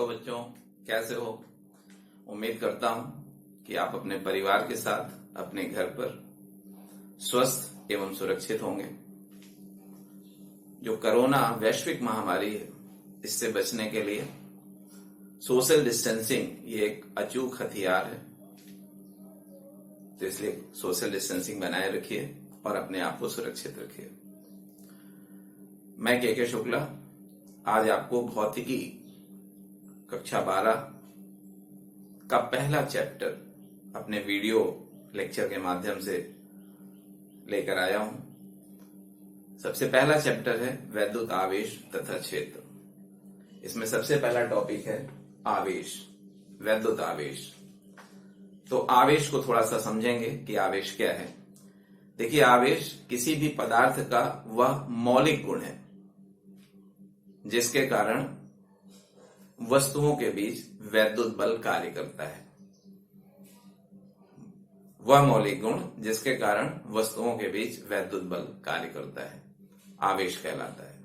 Hello बच्चों, कैसे हो? उम्मीद करता हूं कि आप अपने परिवार के साथ अपने घर पर स्वस्थ एवं सुरक्षित होंगे। जो कोरोना वैश्विक महामारी है, इससे बचने के लिए सोशल डिस्टेंसिंग ये एक अचूक हथियार है। तो इसलिए सोशल डिस्टेंसिंग बनाए रखिए और अपने आप को सुरक्षित रखिए। मैं के शुक्ला आज आपको भौतिकी कक्षा 12 का पहला चैप्टर अपने वीडियो लेक्चर के माध्यम से लेकर आया हूं। सबसे पहला चैप्टर है वैद्युत आवेश तथा क्षेत्र। इसमें सबसे पहला टॉपिक है आवेश, वैद्युत आवेश। तो आवेश को थोड़ा सा समझेंगे कि आवेश क्या है। देखिए, आवेश किसी भी पदार्थ का वह मौलिक गुण है जिसके कारण वस्तुओं के बीच वैद्युत बल कार्य करता है। वह मौलिक गुण जिसके कारण वस्तुओं के बीच वैद्युत बल कार्य करता है आवेश कहलाता है।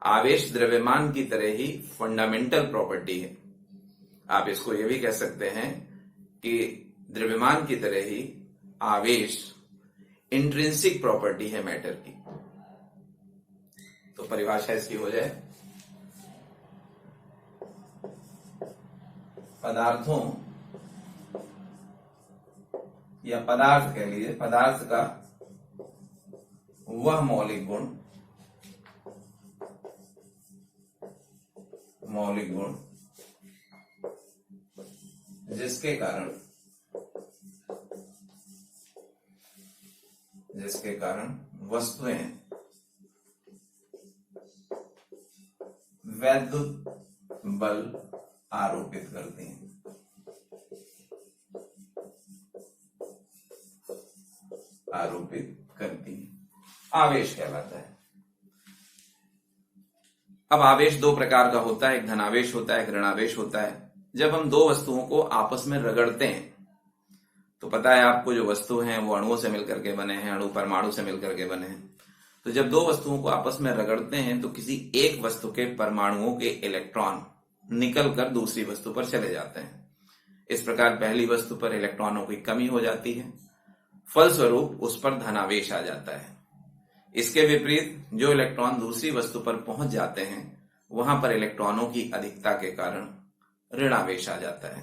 आवेश द्रव्यमान की तरह ही फंडामेंटल प्रॉपर्टी है। आप इसको यह भी कह सकते हैं कि द्रव्यमान की तरह ही आवेश इंट्रिंसिक प्रॉपर्टी है मैटर की। तो परिभाषा इसकी हो जाए, पदार्थों या पदार्थ कह लीजिए, पदार्थ का वह मौलिक गुण जिसके कारण वस्तुएं वैद्युत बल आरोपित करती हैं। आवेश कहलाता है। अब आवेश दो प्रकार का होता है, एक धनावेश होता है, एक ऋणावेश होता है। जब हम दो वस्तुओं को आपस में रगड़ते हैं तो पता है आपको, जो वस्तु हैं वो अणुओं से मिलकर के बने हैं, अणु परमाणु से मिलकर के बने हैं। तो जब दो वस्तुओं को आपस में रगड़ते हैं तो किसी एक वस्तु के परमाणुओं के इलेक्ट्रॉन निकलकर दूसरी वस्तु पर चले जाते हैं। इस प्रकार पहली वस्तु पर इलेक्ट्रॉनों की कमी हो जाती है, फलस्वरूप उस पर धनावेश आ जाता है। इसके विपरीत जो इलेक्ट्रॉन दूसरी वस्तु पर पहुंच जाते हैं वहां पर इलेक्ट्रॉनों की अधिकता के कारण ऋणावेश आ जाता है।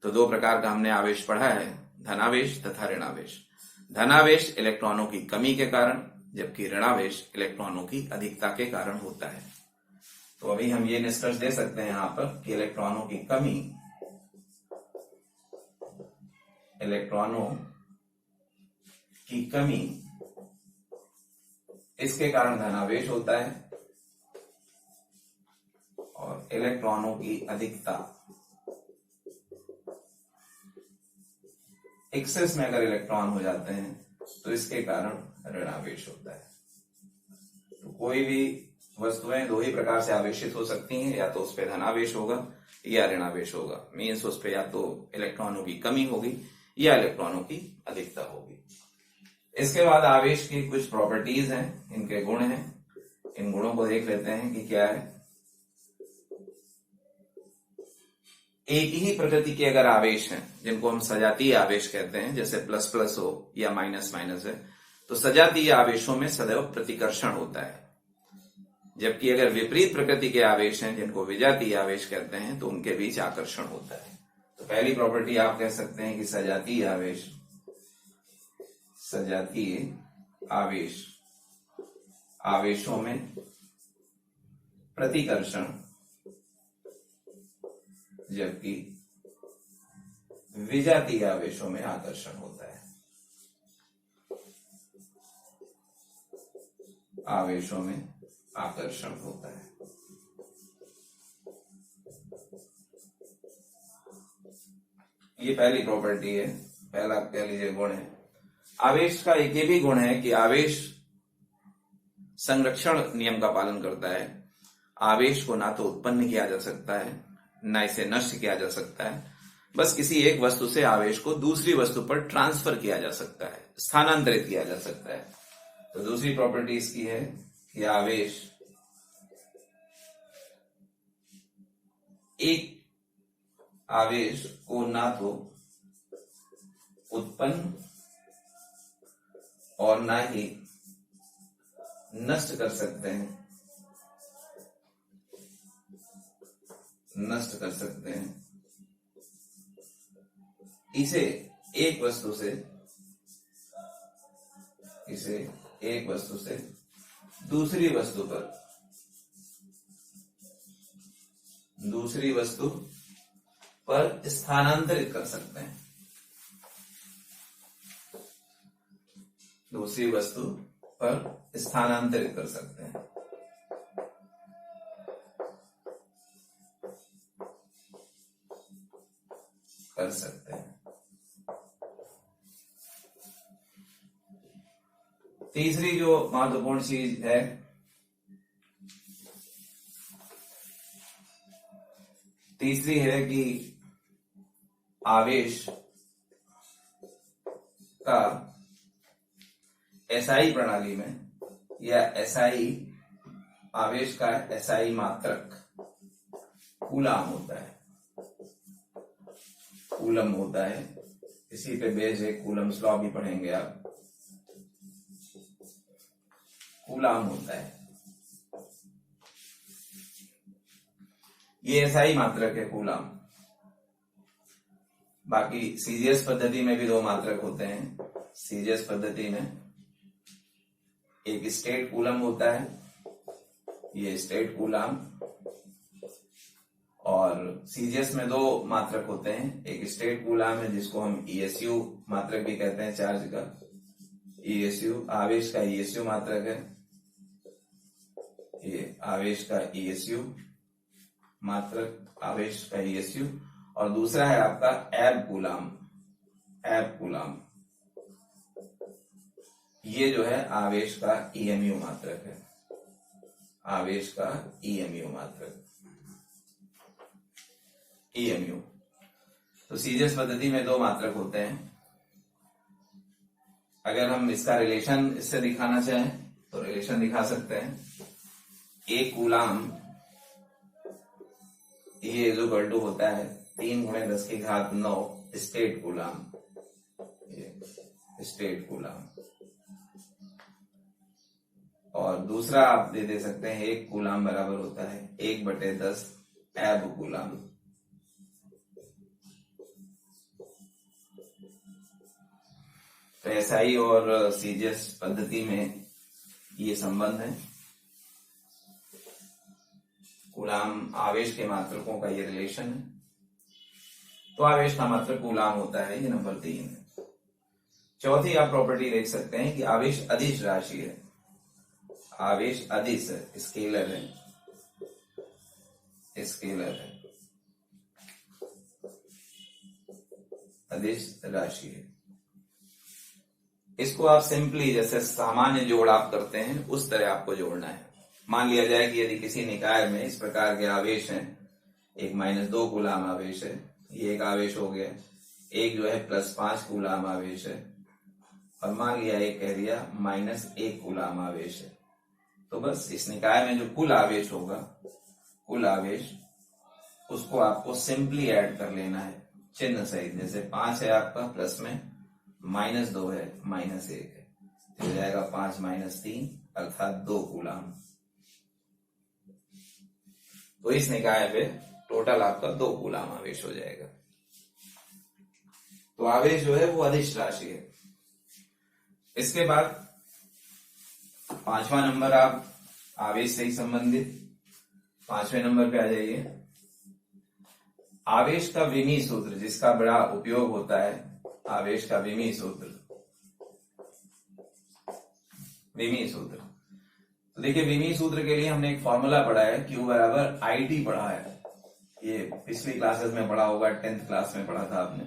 तो दो प्रकार का हमने आवेश पढ़ा है, धनावेश तथा ऋणावेश। धनावेश इलेक्ट्रॉनों की कमी के कारण, जबकि ऋणावेश इलेक्ट्रॉनों की अधिकता के कारण होता है। तो अभी हम ये निष्कर्ष दे सकते हैं यहां पर कि इलेक्ट्रॉनों की कमी इसके कारण धनावेश होता है, और इलेक्ट्रॉनों की अधिकता, एक्सेस में अगर इलेक्ट्रॉन हो जाते हैं तो इसके कारण ऋणावेश होता है। तो कोई भी वस्तुएं दो ही प्रकार से आवेशित हो सकती हैं, या तो उस पर धनावेश होगा या ऋणावेश होगा। मीन्स उस पर या तो इलेक्ट्रॉनों की कमी होगी या इलेक्ट्रॉनों की अधिकता होगी। इसके बाद आवेश की कुछ प्रॉपर्टीज हैं, इनके गुण हैं। इन गुणों को देख लेते हैं कि क्या है। एक ही प्रकृति के अगर आवेश हैं, जिनको हम सजातीय आवेश कहते हैं, जैसे प्लस प्लस हो या माइनस माइनस है, तो सजातीय आवेशों में सदैव प्रतिकर्षण होता है। जबकि अगर विपरीत प्रकृति के आवेश हैं, जिनको विजातीय आवेश कहते हैं, तो उनके बीच आकर्षण होता है। तो पहली प्रॉपर्टी आप कह सकते हैं कि सजातीय आवेशों में प्रतिकर्षण, जबकि विजातीय आवेशों में आकर्षण होता है। आवेशों में आकर्षण होता है। ये पहली प्रॉपर्टी है, पहला कह लीजिए गुण है। आवेश का एक ये भी गुण है कि आवेश संरक्षण नियम का पालन करता है। आवेश को ना तो उत्पन्न किया जा सकता है, ना इसे नष्ट किया जा सकता है। बस किसी एक वस्तु से आवेश को दूसरी वस्तु पर ट्रांसफर किया जा सकता है, स्थानांतरित किया जा सकता है। तो दूसरी प्रॉपर्टी इसकी है कि आवेश एक आवेश को ना तो उत्पन्न और ना ही नष्ट कर सकते हैं, इसे एक वस्तु से दूसरी वस्तु पर स्थानांतरित कर सकते हैं, दूसरी वस्तु पर स्थानांतरित कर सकते हैं। तीसरी जो महत्वपूर्ण चीज है, तीसरी है कि आवेश का एसआई प्रणाली में या आवेश का एसआई मात्रक कूलम होता है। इसी पे बेस एक कूलम्स लॉ भी पढ़ेंगे आप। कूलम होता है, ये एसआई मात्रक है कूलम। बाकी सीजीएस पद्धति में भी दो मात्रक होते हैं। सीजीएस पद्धति में एक स्टेट कूलम होता है, ये स्टेट कूलम, और सीजीएस में दो मात्रक होते हैं। एक स्टेट कूलम है जिसको हम ईएसयू मात्रक भी कहते हैं, चार्ज का ईएसयू, आवेश का ईएसयू मात्रक है, ये आवेश का ईएसयू मात्रक, आवेश का ईएसयू। और दूसरा है आपका एब कूलम, ये जो है आवेश का ईएमयू मात्रक है, आवेश का ईएमयू मात्रक, ईएमयू। तो सीजीएस पद्धति में दो मात्रक होते हैं। अगर हम इसका रिलेशन इससे दिखाना चाहें तो रिलेशन दिखा सकते हैं। एक कूलम ये इज इक्वल टू होता है 3×10⁹ स्टेट कूलम, स्टेट कूलम। और दूसरा आप दे सकते हैं, एक कूलम बराबर होता है 1/10 एब कूलम। तो एसआई और सीजीएस पद्धति में ये संबंध है। कूलम आवेश के मात्रकों का ये रिलेशन है। तो आवेश का मात्रक कूलम होता है, ये नंबर 3 है। चौथी आप प्रॉपर्टी देख सकते हैं कि आवेश अदिश राशि है, आवेश अदिश है, स्केलर है, अदिश राशि है। इसको आप सिंपली जैसे सामान्य जोड़ आप करते हैं उस तरह आपको जोड़ना है। मान लिया जाए कि यदि किसी निकाय में इस प्रकार के आवेश हैं, एक -2 कूलम आवेश है, ये एक आवेश हो गया, एक जो है +5 कूलम आवेश है, और मान लिया एक कह दिया -1 कूलम आवेश है। तो बस इस निकाय में जो कुल आवेश होगा, कुल आवेश, उसको आपको सिंपली ऐड कर लेना है चिन्ह सहित। जैसे 5 है आपका, प्लस में -2 है, -1 है, तो हो जाएगा 5 - 3 अर्थात 2 कूलम। तो इस निकाय पे टोटल आपका 2 कूलम आवेश हो जाएगा। तो आवेश जो है वो अदिश राशि है। इसके बाद 5वां नंबर, आप आवेश से ही संबंधित 5वें नंबर पे आ जाइए। आवेश का विमी सूत्र, जिसका बड़ा उपयोग होता है, आवेश का विमी सूत्र। तो देखिए, विमी सूत्र के लिए हमने एक फॉर्मूला पढ़ा है, Q = IT पढ़ा है। ये पिछली क्लासेस में पढ़ा होगा, 10th क्लास में पढ़ा था आपने,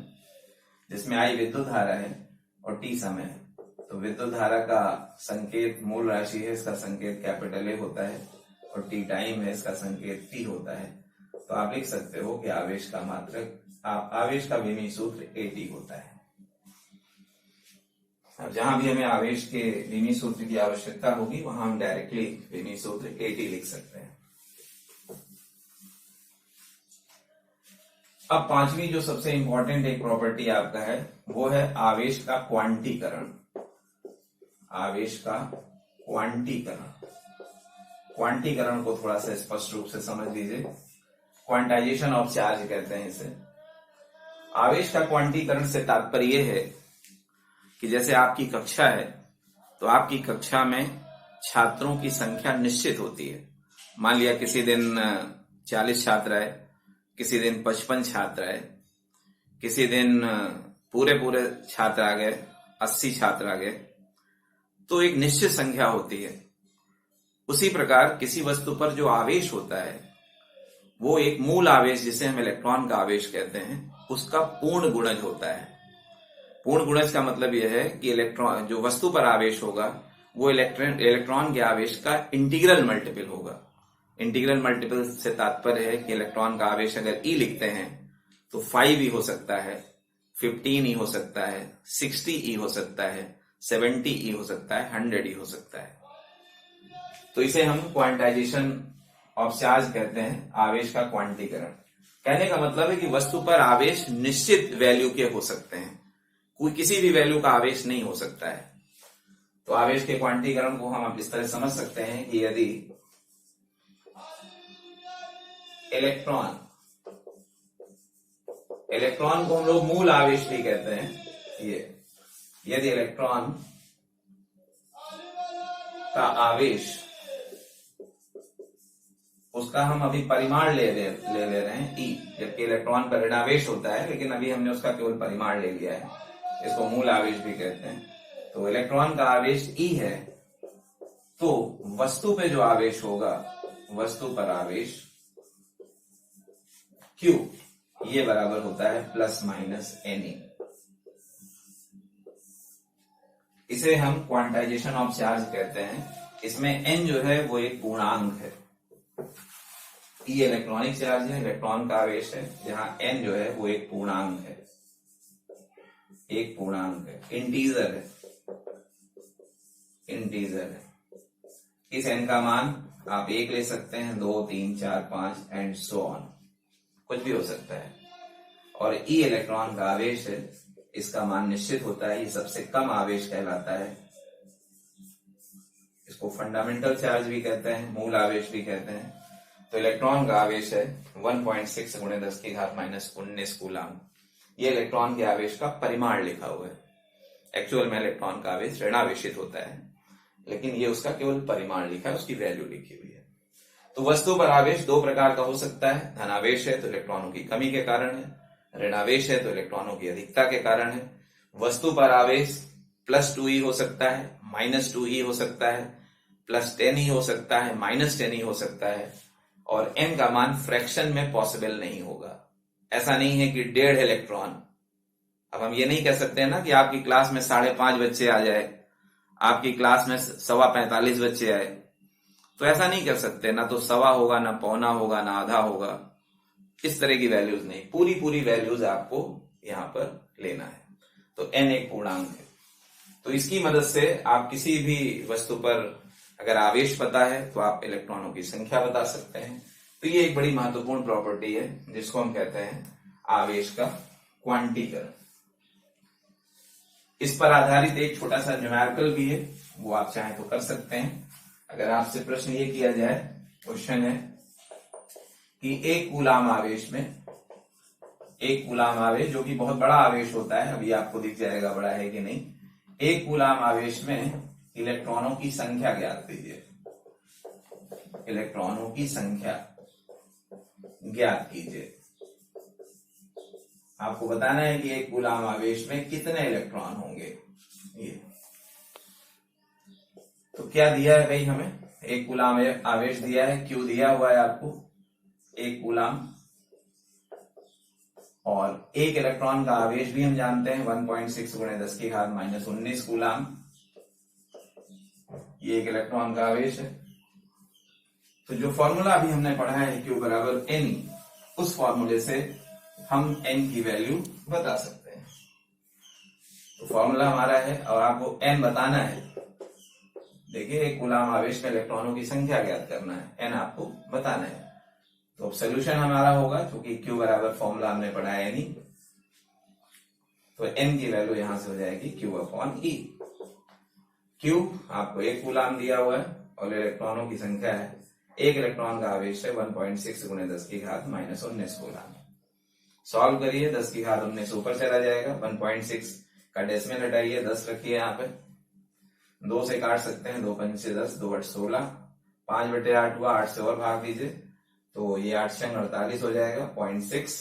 जिसमें I विद्युत धारा है और T समय है। तो विद्युत धारा का संकेत मूल राशि है, इसका संकेत कैपिटल A होता है, और T टाइम है, इसका संकेत T होता है। तो आप लिख सकते हो कि आवेश का मात्रक, आवेश का विमी सूत्र AT होता है। अब जहां भी हमें आवेश के विमी सूत्र की आवश्यकता होगी, वहां हम डायरेक्टली विमी सूत्र AT लिख सकते हैं। अब पांचवी जो सबसे इंपॉर्टेंट एक प्रॉपर्टी आपका है वो है आवेश का क्वांटीकरण। आवेश का क्वांटीकरण, क्वांटीकरण को थोड़ा सा स्पष्ट रूप से समझ लीजिए। क्वांटाइजेशन ऑफ चार्ज कहते हैं इसे। आवेश का क्वांटीकरण से तात्पर्य है कि जैसे आपकी कक्षा है तो आपकी कक्षा में छात्रों की संख्या निश्चित होती है। मान लिया किसी दिन 40 छात्र आए, किसी दिन 55 छात्र आए, किसी दिन पूरे छात्र आ गए, 80 छात्र आ गए, तो एक निश्चित संख्या होती है। उसी प्रकार किसी वस्तु पर जो आवेश होता है वो एक मूल आवेश, जिसे हम इलेक्ट्रॉन का आवेश कहते हैं, उसका पूर्ण गुणज होता है। पूर्ण गुणज का मतलब यह है कि इलेक्ट्रॉन, जो वस्तु पर आवेश होगा वो इलेक्ट्रॉन के आवेश का इंटीग्रल मल्टीपल होगा। इंटीग्रल मल्टीपल से तात्पर्य है कि इलेक्ट्रॉन का आवेश अगर E लिखते हैं तो 5 E हो सकता है, 15 E हो सकता है, 60 E हो सकता है, 70 E हो सकता है, 100 E हो सकता है। तो इसे हम क्वांटाइजेशन ऑफ चार्ज कहते हैं, आवेश का क्वांटीकरण। कहने का मतलब है कि वस्तु पर आवेश निश्चित वैल्यू के हो सकते हैं, कोई किसी भी वैल्यू का आवेश नहीं हो सकता है। तो आवेश के क्वांटीकरण को हम इस तरह समझ सकते हैं कि यदि इलेक्ट्रॉन को हम लोग मूल आवेश भी कहते हैं, यदि इलेक्ट्रॉन का आवेश, उसका हम अभी परिमाण ले रहे हैं E, जबकि इलेक्ट्रॉन का ऋणावेश होता है, लेकिन अभी हमने उसका केवल परिमाण ले लिया है, इसको मूल आवेश भी कहते हैं। तो इलेक्ट्रॉन का आवेश E है, तो वस्तु पे जो आवेश होगा, वस्तु पर आवेश Q, ये बराबर होता है प्लस माइनस Ne। इसे हम क्वांटाइजेशन ऑफ चार्ज कहते हैं। इसमें N जो है वो एक पूर्णांक है। E इलेक्ट्रॉनिक चार्ज है, इलेक्ट्रॉन का आवेश है, जहां N जो है वो एक पूर्णांक है, एक पूर्णांक है, इंटीजर है, इंटीजर है। इस N का मान आप 1 ले सकते हैं, 2, 3, 4, 5 एंड सो ऑन, कुछ भी हो सकता है। और E इलेक्ट्रॉन का आवेश है, इसका मान निश्चित होता है, ये सबसे कम आवेश कहलाता है। इसको फंडामेंटल चार्ज भी कहते हैं, मूल आवेश भी कहते हैं। तो इलेक्ट्रॉन का आवेश है 1.6 × 10⁻⁻19 कूलम। ये इलेक्ट्रॉन के आवेश का परिमाण लिखा हुआ है। एक्चुअल में इलेक्ट्रॉन का आवेश ऋणावेशित होता है, लेकिन ये उसका केवल परिमाण लिखा है, उसकी वैल्यू लिखी हुई है। तो वस्तु पर आवेश दो प्रकार का हो सकता है। धनावेश है तो इलेक्ट्रॉनों की कमी के कारण है, ऋणावेश है तो इलेक्ट्रॉनों की अधिकता के कारण है। वस्तु पर आवेश +2E हो सकता है, -2E हो सकता है, +10E हो सकता है, -10E हो सकता है, और n का मान फ्रैक्शन में पॉसिबल नहीं होगा। ऐसा नहीं है कि 1.5 इलेक्ट्रॉन। अब हम ये नहीं कह सकते ना कि आपकी क्लास में 5.5 बच्चे आ जाए, आपकी क्लास में 45 बच्चे आए, तो ऐसा नहीं कर सकते। ना तो 1.25 होगा, ना 1.25 होगा, ना आधा होगा, इस तरह की वैल्यूज नहीं। पूरी वैल्यूज आपको यहां पर लेना है। तो n एक पूर्णांक है, तो इसकी मदद से आप किसी भी वस्तु पर अगर आवेश पता है तो आप इलेक्ट्रॉनों की संख्या बता सकते हैं। तो ये एक बड़ी महत्वपूर्ण प्रॉपर्टी है जिसको हम कहते हैं आवेश का क्वांटीकरण। इस पर आधारित एक छोटा सा न्यूमेरिकल भी है, वो आप चाहें तो कर सकते हैं। अगर आपसे प्रश्न ये किया जाए, क्वेश्चन है कि 1 कूलाम आवेश में, 1 कूलाम आवेश जो कि बहुत बड़ा आवेश होता है, अभी आपको दिख जाएगा बड़ा है कि नहीं। 1 कूलाम आवेश में इलेक्ट्रॉनों की संख्या ज्ञात कीजिए, इलेक्ट्रॉनों की संख्या ज्ञात कीजिए। आपको बताना है कि 1 कूलाम आवेश में कितने इलेक्ट्रॉन होंगे। ये तो क्या दिया है भाई, हमें 1 कूलाम आवेश दिया है, Q दिया हुआ है आपको 1 कूलाम, और 1 इलेक्ट्रॉन का आवेश भी हम जानते हैं 1.6 × 10⁻⁻19 कूलाम। ये 1 इलेक्ट्रॉन का आवेश है। तो जो फॉर्मूला अभी हमने पढ़ा है Q बराबर N, उस फॉर्मूले से हम N की वैल्यू बता सकते हैं। तो फॉर्मूला हमारा है और आपको N बताना है। देखिए 1 कूलाम आवेश में इलेक्ट्रॉनों की संख्या ज्ञात करना है, N आपको बताना है। तो अब सोल्यूशन हमारा होगा, क्योंकि Q बराबर फॉर्मूला हमने पढ़ा है नहीं, तो N की वैल्यू यहां से हो जाएगी Q/E। Q आपको 1 कूलाम दिया हुआ है और इलेक्ट्रॉनों की संख्या है, एक इलेक्ट्रॉन का आवेश है 1.6 × 10⁻⁻19 कूलाम। सॉल्व करिए, 10⁻19 ऊपर चला जाएगा, 1.6 का डेसिमल हटाइए, 10 रखिए यहाँ पे, 2 से काट सकते हैं, 2 5 से 10, 2 8 16, 5/8 हुआ, 8 से और भाग दीजिए तो ये 8 6 48 हो जाएगा, 0.6,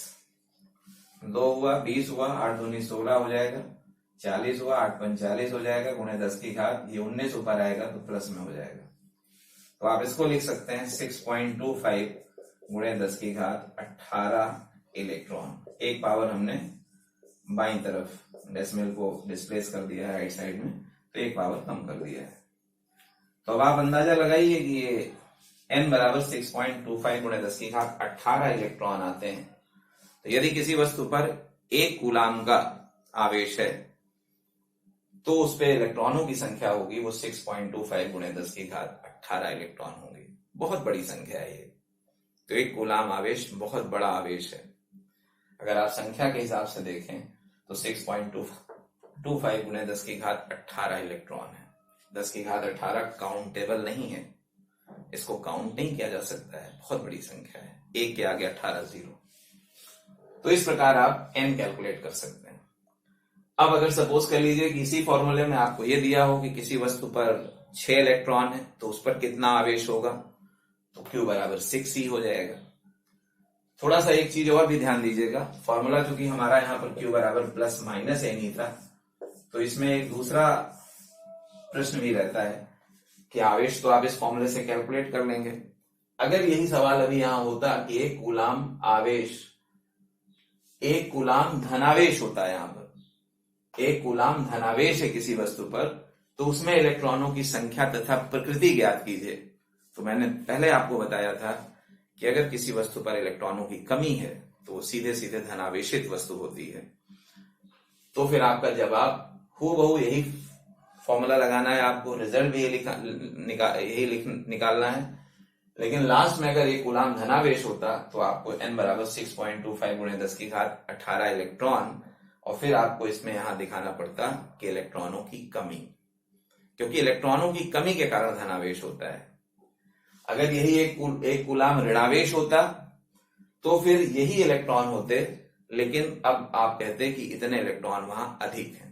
2 हुआ 20 हुआ, 8 दूनी 16 हो जाएगा, 40 हुआ, 8 5 40 हो जाएगा, गुणे 10⁻, ये 19 ऊपर आएगा तो प्लस में हो जाएगा। तो आप इसको लिख सकते हैं 6.25 गुणे 10⁻18 इलेक्ट्रॉन। एक पावर हमने बाईं तरफ डेसिमल को डिस्प्लेस कर दिया है राइट साइड में, तो एक पावर कम कर दिया है। तो अब आप अंदाजा लगाइए कि ये n बराबर 6.25 गुणे 10⁻18 इलेक्ट्रॉन आते हैं। तो यदि किसी वस्तु पर 1 कूलाम का आवेश है तो उस पे इलेक्ट्रॉनों की संख्या होगी वो 6.25 गुणे 10⁻18 इलेक्ट्रॉन होंगे। बहुत बड़ी संख्या है ये। तो 1 कूलाम आवेश बहुत बड़ा आवेश है। अगर आप संख्या के हिसाब से देखें तो 6.25 गुणे 10⁻18 इलेक्ट्रॉन है। 10⁻18 काउंटेबल नहीं है, इसको काउंट नहीं किया जा सकता है, बहुत बड़ी संख्या है, 1 के आगे 18 जीरो। तो इस प्रकार आप n कैलकुलेट कर सकते हैं। अब अगर सपोज कर लीजिए कि इसी फॉर्मूले में आपको यह दिया हो कि किसी वस्तु पर 6 इलेक्ट्रॉन है तो उस पर कितना आवेश होगा, तो Q बराबर 6e हो जाएगा। थोड़ा सा एक चीज और भी ध्यान दीजिएगा, फॉर्मूला चूंकि हमारा यहाँ पर Q बराबर प्लस माइनस n ही था, तो इसमें एक दूसरा प्रश्न भी रहता है कि आवेश तो आप इस फॉर्मूले से कैलकुलेट कर लेंगे। अगर यही सवाल अभी यहां होता कि 1 कूलाम आवेश, 1 कूलाम धनावेश होता है, यहां पर 1 कूलाम धनावेश है किसी वस्तु पर, तो उसमें इलेक्ट्रॉनों की संख्या तथा प्रकृति ज्ञात कीजिए। तो मैंने पहले आपको बताया था कि अगर किसी वस्तु पर इलेक्ट्रॉनों की कमी है तो वो सीधे सीधे धनावेशित वस्तु होती है। तो फिर आपका जवाब हूबहू यही फॉर्मूला लगाना है, आपको रिजल्ट भी यही निकालना है। लेकिन लास्ट में अगर 1 कूलाम धनावेश होता तो आपको n बराबर 6.25 गुणे 10⁻18 इलेक्ट्रॉन, और फिर आपको इसमें यहां दिखाना पड़ता कि इलेक्ट्रॉनों की कमी, क्योंकि इलेक्ट्रॉनों की कमी के कारण धनावेश होता है। अगर यही एक कूलाम ऋणावेश होता तो फिर यही इलेक्ट्रॉन होते, लेकिन अब आप कहते कि इतने इलेक्ट्रॉन वहां अधिक हैं।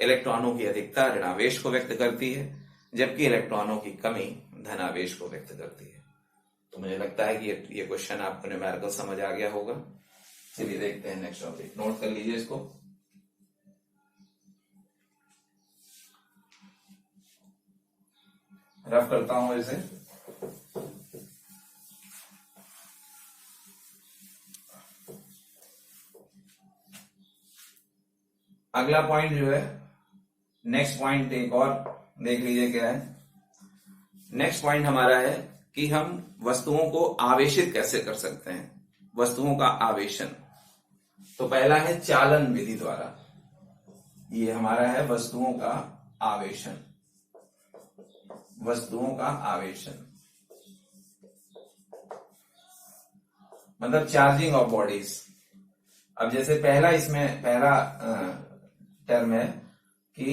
इलेक्ट्रॉनों की अधिकता ऋणावेश को व्यक्त करती है, जबकि इलेक्ट्रॉनों की कमी धनावेश को व्यक्त करती है। तो मुझे लगता है कि ये क्वेश्चन आपको न्यूमेरिकल समझ आ गया होगा। चलिए देखते हैं नेक्स्ट टॉपिक, नोट कर लीजिए इसको। रफ करता हूं इसे। अगला पॉइंट जो है, नेक्स्ट पॉइंट एक और देख लीजिए क्या है। नेक्स्ट पॉइंट हमारा है कि हम वस्तुओं को आवेशित कैसे कर सकते हैं, वस्तुओं का आवेशन। तो पहला है चालन विधि द्वारा। ये हमारा है वस्तुओं का आवेशन, वस्तुओं का आवेशन मतलब चार्जिंग ऑफ बॉडीज। अब जैसे पहला टर्म है कि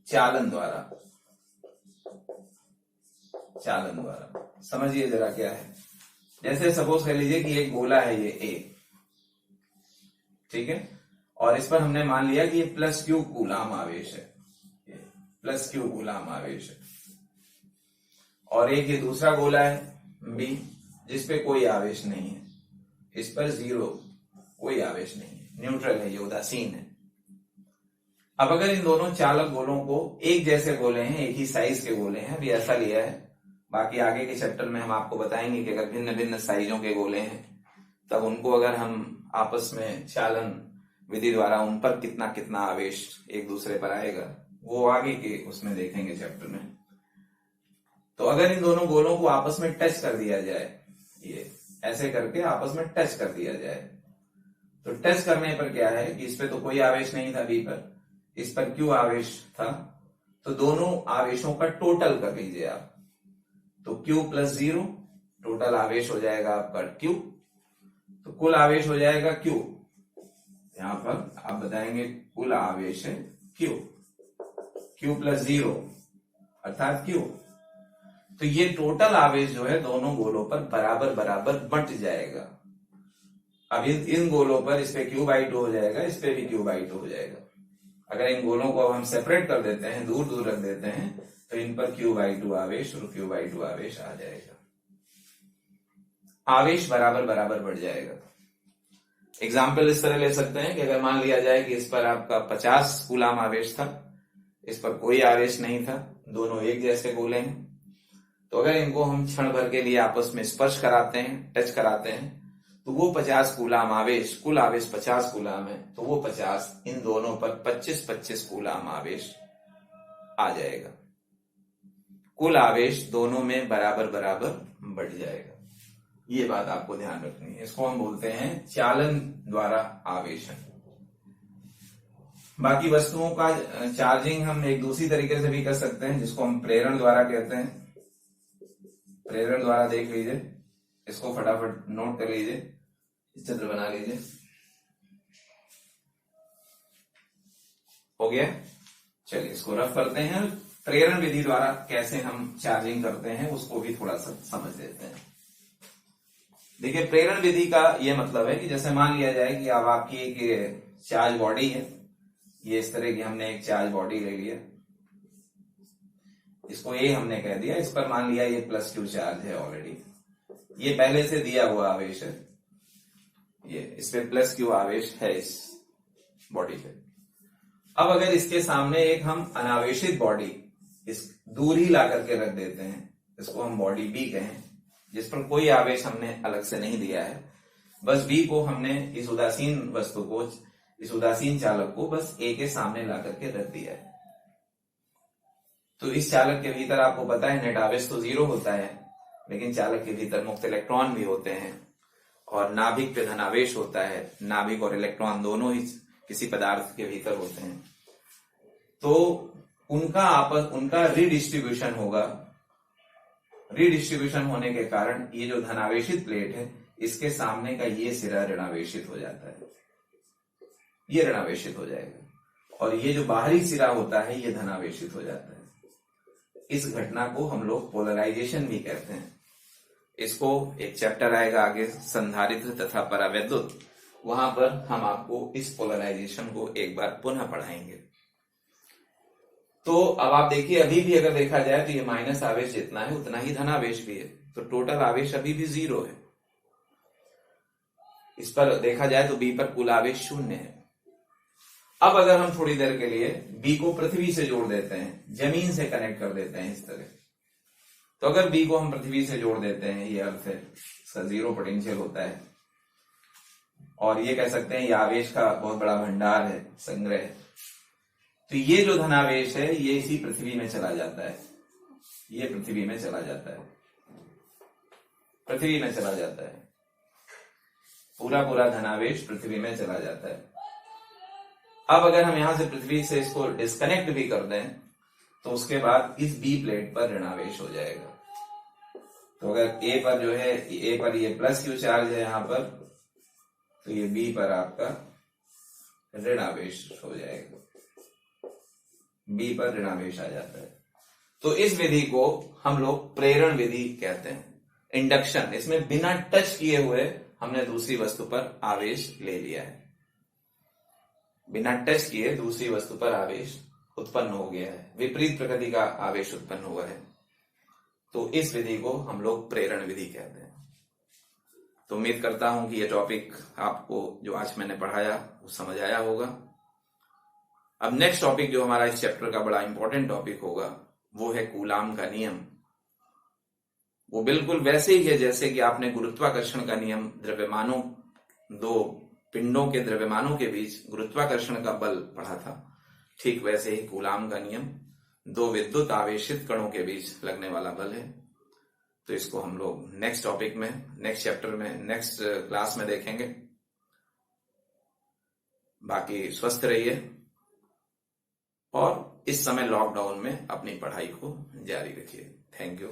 चालन द्वारा, चालन द्वारा समझिए जरा क्या है। जैसे सपोज कर लीजिए कि एक गोला है ये A, ठीक है, और इस पर हमने मान लिया कि ये +Q कूलाम आवेश है, +Q कूलाम आवेश है। और एक ये दूसरा गोला है B, जिसपे कोई आवेश नहीं है, इस पर 0 कोई आवेश नहीं है, न्यूट्रल है, ये उदासीन है। अब अगर इन दोनों चालक गोलों को, एक जैसे गोले हैं, एक ही साइज के गोले हैं, अभी ऐसा लिया है, बाकी आगे के चैप्टर में हम आपको बताएंगे कि अगर भिन्न भिन्न साइजों के गोले हैं तब उनको अगर हम आपस में चालन विधि द्वारा उन पर कितना कितना आवेश एक दूसरे पर आएगा, वो आगे के उसमें देखेंगे चैप्टर में। तो अगर इन दोनों गोलों को आपस में टच कर दिया जाए, ये ऐसे करके आपस में टच कर दिया जाए, तो टच करने पर क्या है कि इस पे तो कोई आवेश नहीं था B पर, इस पर Q आवेश था, तो दोनों आवेशों का टोटल कर लीजिए आप। तो Q + 0 टोटल आवेश हो जाएगा आपका Q, तो कुल आवेश हो जाएगा Q। यहां पर आप बताएंगे कुल आवेश है Q प्लस 0 अर्थात Q। तो ये टोटल आवेश जो है दोनों गोलों पर बराबर बराबर बंट जाएगा। अब इन गोलों पर इस पे Q/2 हो जाएगा, इस पे भी Q/2 हो जाएगा। अगर इन गोलों को हम सेपरेट कर देते हैं, दूर दूर रख देते हैं, तो इन पर Q/2 आवेश और Q/2 आवेश आ जाएगा। आवेश बराबर बराबर बढ़ जाएगा। एग्जाम्पल इस तरह ले सकते हैं कि अगर मान लिया जाए कि इस पर आपका 50 कूलाम आवेश था, इस पर कोई आवेश नहीं था, दोनों एक जैसे गोले हैं, तो अगर इनको हम क्षण भर के लिए आपस में स्पर्श कराते हैं, टच कराते हैं, तो वो 50 कूलाम आवेश, कुल आवेश 50 कूलाम है, तो वो 50 इन दोनों पर 25-25 कूलाम आवेश आ जाएगा। कुल आवेश दोनों में बराबर बराबर बढ़ जाएगा। ये बात आपको ध्यान रखनी है। इसको हम बोलते हैं चालन द्वारा आवेशन। बाकी वस्तुओं का चार्जिंग हम एक दूसरी तरीके से भी कर सकते हैं, जिसको हम प्रेरण द्वारा कहते हैं। प्रेरण द्वारा देख लीजिए, इसको फटाफट नोट कर लीजिए, चित्र बना लीजिए। हो गया? चलिए इसको रफ करते हैं। प्रेरण विधि द्वारा कैसे हम चार्जिंग करते हैं उसको भी थोड़ा सा समझ लेते हैं। देखिए, प्रेरण विधि का यह मतलब है कि जैसे मान लिया जाए कि अब आपकी एक चार्ज बॉडी है, ये इस तरह की हमने एक चार्ज बॉडी ले लिया, इसको ए हमने कह दिया, इस पर मान लिया ये प्लस Q चार्ज है ऑलरेडी, ये पहले से दिया हुआ आवेश है, ये इस पे प्लस Q आवेश है इस बॉडी पे। अब अगर इसके सामने एक हम अनावेशित बॉडी इस दूर ही ला करके रख देते हैं, इसको हम बॉडी बी कहें, जिस पर कोई आवेश हमने अलग से नहीं दिया है, बस बी को हमने इस उदासीन वस्तु को, इस उदासीन चालक को बस ए के सामने ला करके रख दिया है, तो इस चालक के भीतर आपको पता है नेट आवेश तो 0 होता है, लेकिन चालक के भीतर मुक्त इलेक्ट्रॉन भी होते हैं और नाभिक पे धनावेश होता है। नाभिक और इलेक्ट्रॉन दोनों ही किसी पदार्थ के भीतर होते हैं, तो उनका रिडिस्ट्रीब्यूशन होगा। रिडिस्ट्रीब्यूशन होने के कारण ये जो धनावेशित प्लेट है, इसके सामने का ये सिरा ऋणावेशित हो जाता है, ये ऋणावेशित हो जाएगा, और ये जो बाहरी सिरा होता है ये धनावेशित हो जाता है। इस घटना को हम लोग पोलराइजेशन भी कहते हैं। इसको एक चैप्टर आएगा आगे, संधारित्र तथा परावैद्युत, वहां पर हम आपको इस पोलराइजेशन को एक बार पुनः पढ़ाएंगे। तो अब आप देखिए, अभी भी अगर देखा जाए तो ये माइनस आवेश जितना है उतना ही धनावेश भी है, तो टोटल आवेश अभी भी 0 है। इस पर देखा जाए तो बी पर कुल आवेश 0 है। अब अगर हम थोड़ी देर के लिए बी को पृथ्वी से जोड़ देते हैं, जमीन से कनेक्ट कर देते हैं इस तरह, तो अगर बी को हम पृथ्वी से जोड़ देते हैं, ये अर्थ है, इसका 0 पोटेंशियल होता है, और ये कह सकते हैं ये आवेश का बहुत बड़ा भंडार है, संग्रह। तो ये जो धनावेश है ये इसी पृथ्वी में चला जाता है, ये पृथ्वी में चला जाता है, पृथ्वी में चला जाता है, पूरा धनावेश पृथ्वी में चला जाता है। अब अगर हम यहां से पृथ्वी से इसको डिस्कनेक्ट भी कर दें, तो उसके बाद इस बी प्लेट पर ऋणावेश हो जाएगा। तो अगर ए पर जो है, ए पर ये प्लस Q चार्ज है यहां पर, तो ये बी पर आपका ऋणावेश हो जाएगा, बी पर ऋणावेश आ जाता है। तो इस विधि को हम लोग प्रेरण विधि कहते हैं, इंडक्शन। इसमें बिना टच किए हुए हमने दूसरी वस्तु पर आवेश ले लिया है, बिना टच किए दूसरी वस्तु पर आवेश उत्पन्न हो गया है, विपरीत प्रकृति का आवेश उत्पन्न हुआ है, तो इस विधि को हम लोग प्रेरण विधि कहते हैं। तो उम्मीद करता हूं कि यह टॉपिक आपको जो आज मैंने पढ़ाया वो समझ आया होगा। अब नेक्स्ट टॉपिक जो हमारा इस चैप्टर का बड़ा इंपॉर्टेंट टॉपिक होगा वो है कूलाम का नियम। वो बिल्कुल वैसे ही है जैसे कि आपने गुरुत्वाकर्षण का नियम, द्रव्यमानों, दो पिंडों के द्रव्यमानों के बीच गुरुत्वाकर्षण का बल पढ़ा था, ठीक वैसे ही कूलाम का नियम दो विद्युत आवेशित कणों के बीच लगने वाला बल है। तो इसको हम लोग नेक्स्ट टॉपिक में, नेक्स्ट चैप्टर में, नेक्स्ट क्लास में देखेंगे। बाकी स्वस्थ रहिए और इस समय लॉकडाउन में अपनी पढ़ाई को जारी रखिए। Thank you.